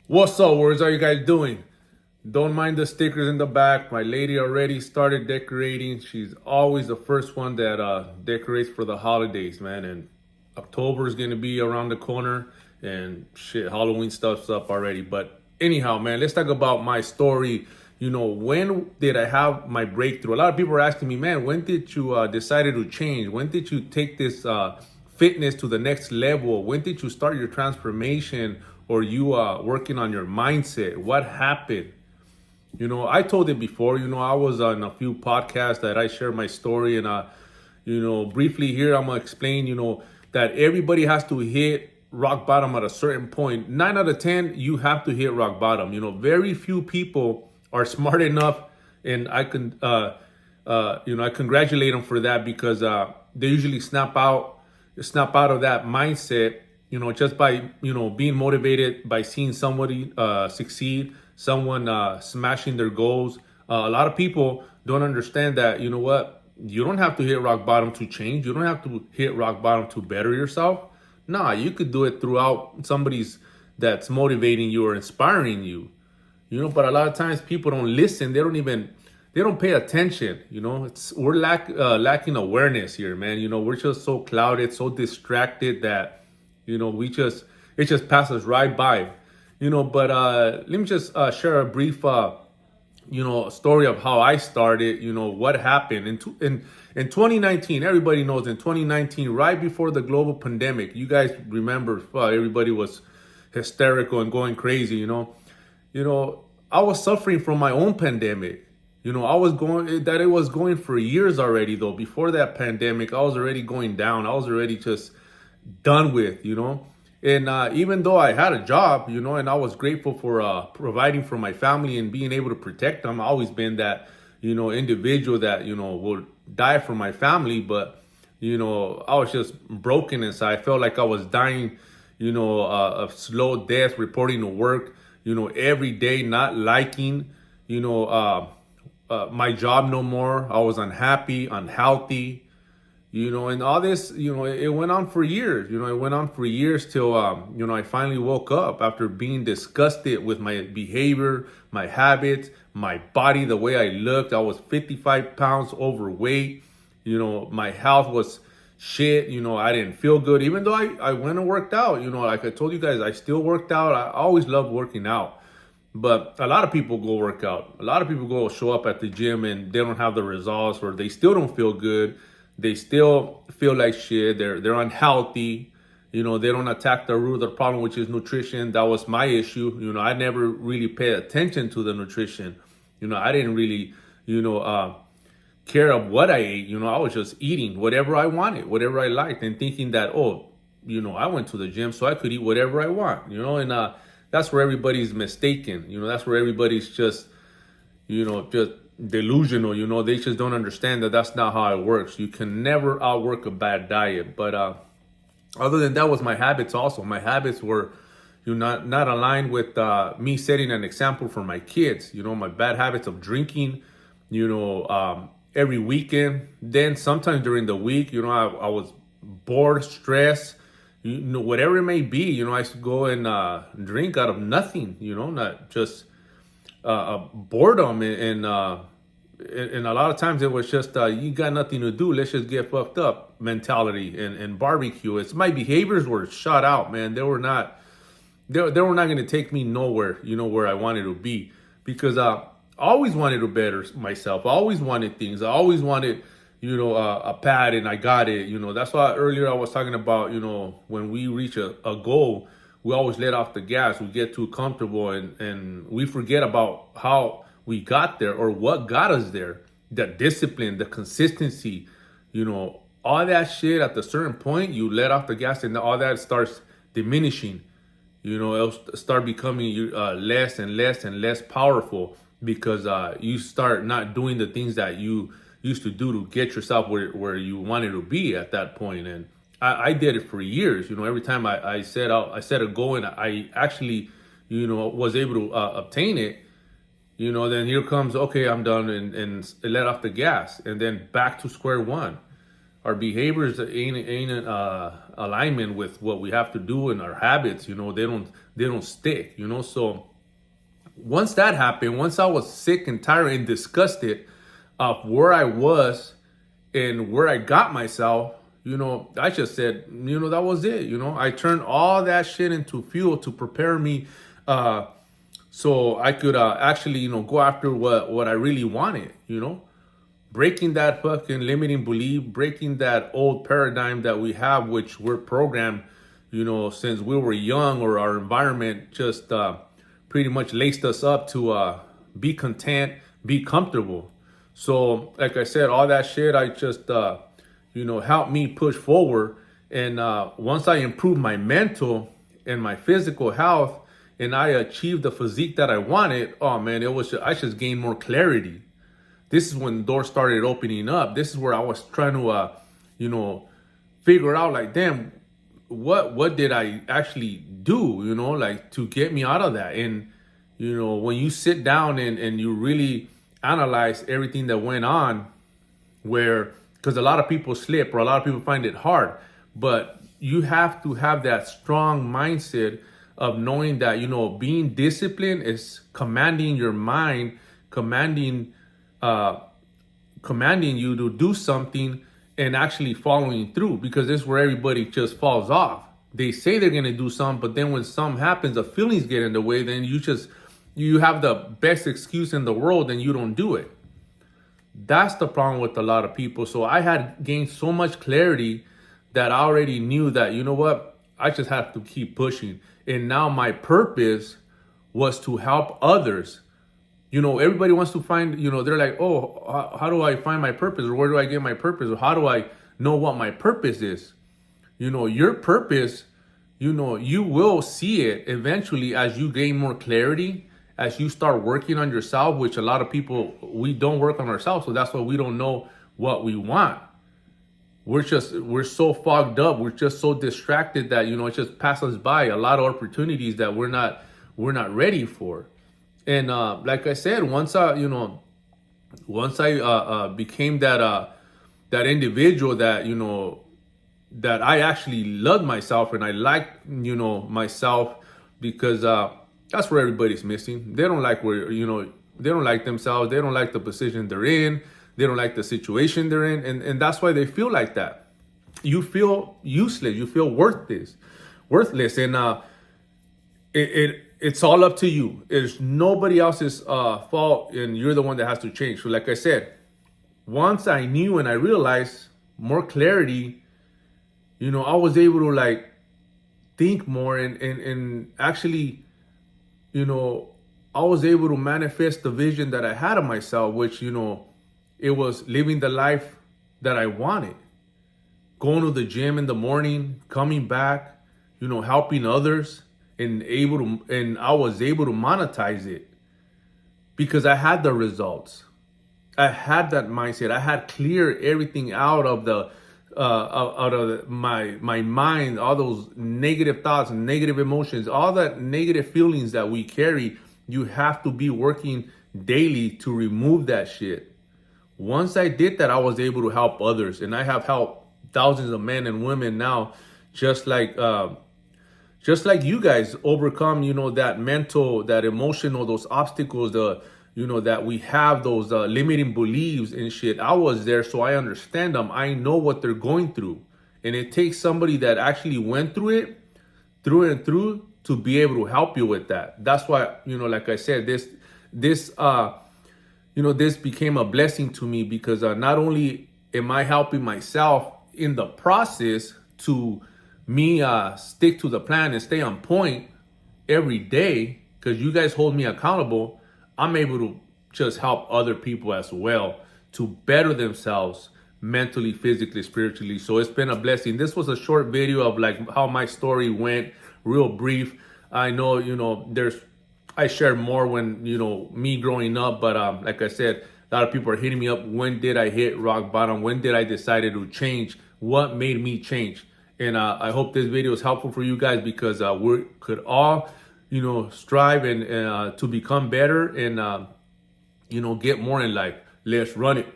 What's up, words? How you guys doing? Don't mind the stickers in the back. My lady already started decorating. She's always the first one that decorates for the holidays, man. And October is gonna be around the corner, and shit, Halloween stuff's up already. But anyhow, man, let's talk about my story. When did I have my breakthrough? A lot of people are asking me, man, when did you decided to change? When did you take this fitness to the next level? When did you start your transformation, or you working on your mindset? What happened? I told it before. I was on a few podcasts that I share my story, and briefly here I'm gonna explain. That everybody has to hit rock bottom at a certain point. 9 out of 10, you have to hit rock bottom. Very few people are smart enough, and I congratulate them for that, because they usually snap out of that mindset, just by, being motivated by seeing somebody succeed, someone smashing their goals. A lot of people don't understand that, you don't have to hit rock bottom to change. You don't have to hit rock bottom to better yourself. Nah, you could do it throughout somebody's that's motivating you or inspiring you. But a lot of times people don't listen. They don't pay attention. We're lacking awareness here, man. We're just so clouded, so distracted that, it just passes right by. But let me just share a brief, story of how I started. What happened in 2019. Everybody knows, in 2019, right before the global pandemic. You guys remember? Everybody was hysterical and going crazy. I was suffering from my own pandemic. It was going for years already, though. Before that pandemic, I was already going down. I was already just done with. And even though I had a job, and I was grateful for providing for my family and being able to protect them. I've always been that, individual that, will die for my family. But, I was just broken inside. I felt like I was dying, a slow death, reporting to work, every day, not liking, my job no more. I was unhappy, unhealthy. And all this, it went on for years. It went on for years till, I finally woke up after being disgusted with my behavior, my habits, my body, the way I looked. I was 55 pounds overweight. My health was shit. I didn't feel good, even though I went and worked out. Like I told you guys, I still worked out. I always loved working out. But a lot of people go work out. A lot of people go show up at the gym and they don't have the results, or they still don't feel good. They still feel like shit. They're unhealthy. They don't attack the root of the problem, which is nutrition. That was my issue. I never really paid attention to the nutrition. I didn't really, care of what I ate. I was just eating whatever I wanted, whatever I liked, and thinking that, I went to the gym so I could eat whatever I want. And that's where everybody's mistaken. That's where everybody's just delusional. They just don't understand that that's not how it works. You can never outwork a bad diet. But other than that, was my habits also. My habits were not aligned with me setting an example for my kids. My bad habits of drinking, every weekend. Then sometimes during the week, I was bored, stressed, whatever it may be. I used to go and drink out of nothing, not just boredom, and a lot of times it was just you got nothing to do, let's just get fucked up mentality and barbecue. My behaviors were shut out, man. They were not going to take me nowhere, where I wanted to be, because I always wanted to better myself. I always wanted things. I always wanted a pad, and I got it. That's why earlier I was talking about, when we reach a goal, we always let off the gas. We get too comfortable, and we forget about how we got there, or what got us there. The discipline, the consistency, all that shit. At a certain point, you let off the gas, and all that starts diminishing. It'll start becoming less and less and less powerful, because you start not doing the things that you used to do to get yourself where you wanted to be at that point. And I did it for years. Every time I set a goal, and I actually, was able to obtain it, then here comes, okay, I'm done, and let off the gas, and then back to square one. our behaviors ain't in alignment with what we have to do and our habits. They don't stick. So once that happened, once I was sick and tired and disgusted of where I was and where I got myself, I just said, that was it. I turned all that shit into fuel to prepare me so I could actually, go after what I really wanted, breaking that fucking limiting belief, breaking that old paradigm that we have, which we're programmed, since we were young, or our environment just pretty much laced us up to be content, be comfortable. So, like I said, all that shit, I just, helped me push forward. And once I improved my mental and my physical health, and I achieved the physique that I wanted, oh man, I just gained more clarity. This is when the doors started opening up. This is where I was trying to, figure out, like, damn, what did I actually do, like, to get me out of that. And, when you sit down and you really analyze everything that went on, because a lot of people slip, or a lot of people find it hard, but you have to have that strong mindset of knowing that, being disciplined is commanding your mind, commanding you to do something and actually following through, because this is where everybody just falls off. They say they're going to do something, but then when something happens, the feelings get in the way, then you have the best excuse in the world and you don't do it. That's the problem with a lot of people. So I had gained so much clarity that I already knew that, what, I just have to keep pushing. And now my purpose was to help others. Everybody wants to find, they're like, oh, how do I find my purpose? Or where do I get my purpose? Or how do I know what my purpose is? Your purpose, you will see it eventually as you gain more clarity, as you start working on yourself, which a lot of people, we don't work on ourselves. So that's why we don't know what we want. We're so fogged up. We're just so distracted that, it just passes us by a lot of opportunities that we're not ready for. And like I said, once I became that individual that, that I actually loved myself and I liked, myself, because that's where everybody's missing. They don't like they don't like themselves. They don't like the position they're in. They don't like the situation they're in. And that's why they feel like that. You feel useless. You feel worthless. And it's all up to you. It's nobody else's fault, and you're the one that has to change. So like I said, once I knew and I realized more clarity, I was able to, like, think more and actually, I was able to manifest the vision that I had of myself, which, it was living the life that I wanted. Going to the gym in the morning, coming back, helping others, and I was able to monetize it because I had the results. I had that mindset. I had cleared everything out of my mind, all those negative thoughts and negative emotions, all that negative feelings that we carry. You have to be working daily to remove that shit. Once I did that, I was able to help others, and I have helped thousands of men and women now, just like you guys overcome, that mental, that emotional, those obstacles, that we have, those limiting beliefs and shit. I was there, so I understand them. I know what they're going through. And it takes somebody that actually went through it, through and through, to be able to help you with that. That's why, like I said, this became a blessing to me, because not only am I helping myself in the process to me stick to the plan and stay on point every day, because you guys hold me accountable, I'm able to just help other people as well to better themselves mentally, physically, spiritually. So it's been a blessing. This was a short video of, like, how my story went, real brief. I know, I shared more when, me growing up, but like I said, a lot of people are hitting me up. When did I hit rock bottom? When did I decide to change? What made me change? And I hope this video is helpful for you guys, because we could all, strive and to become better and, get more in life. Let's run it.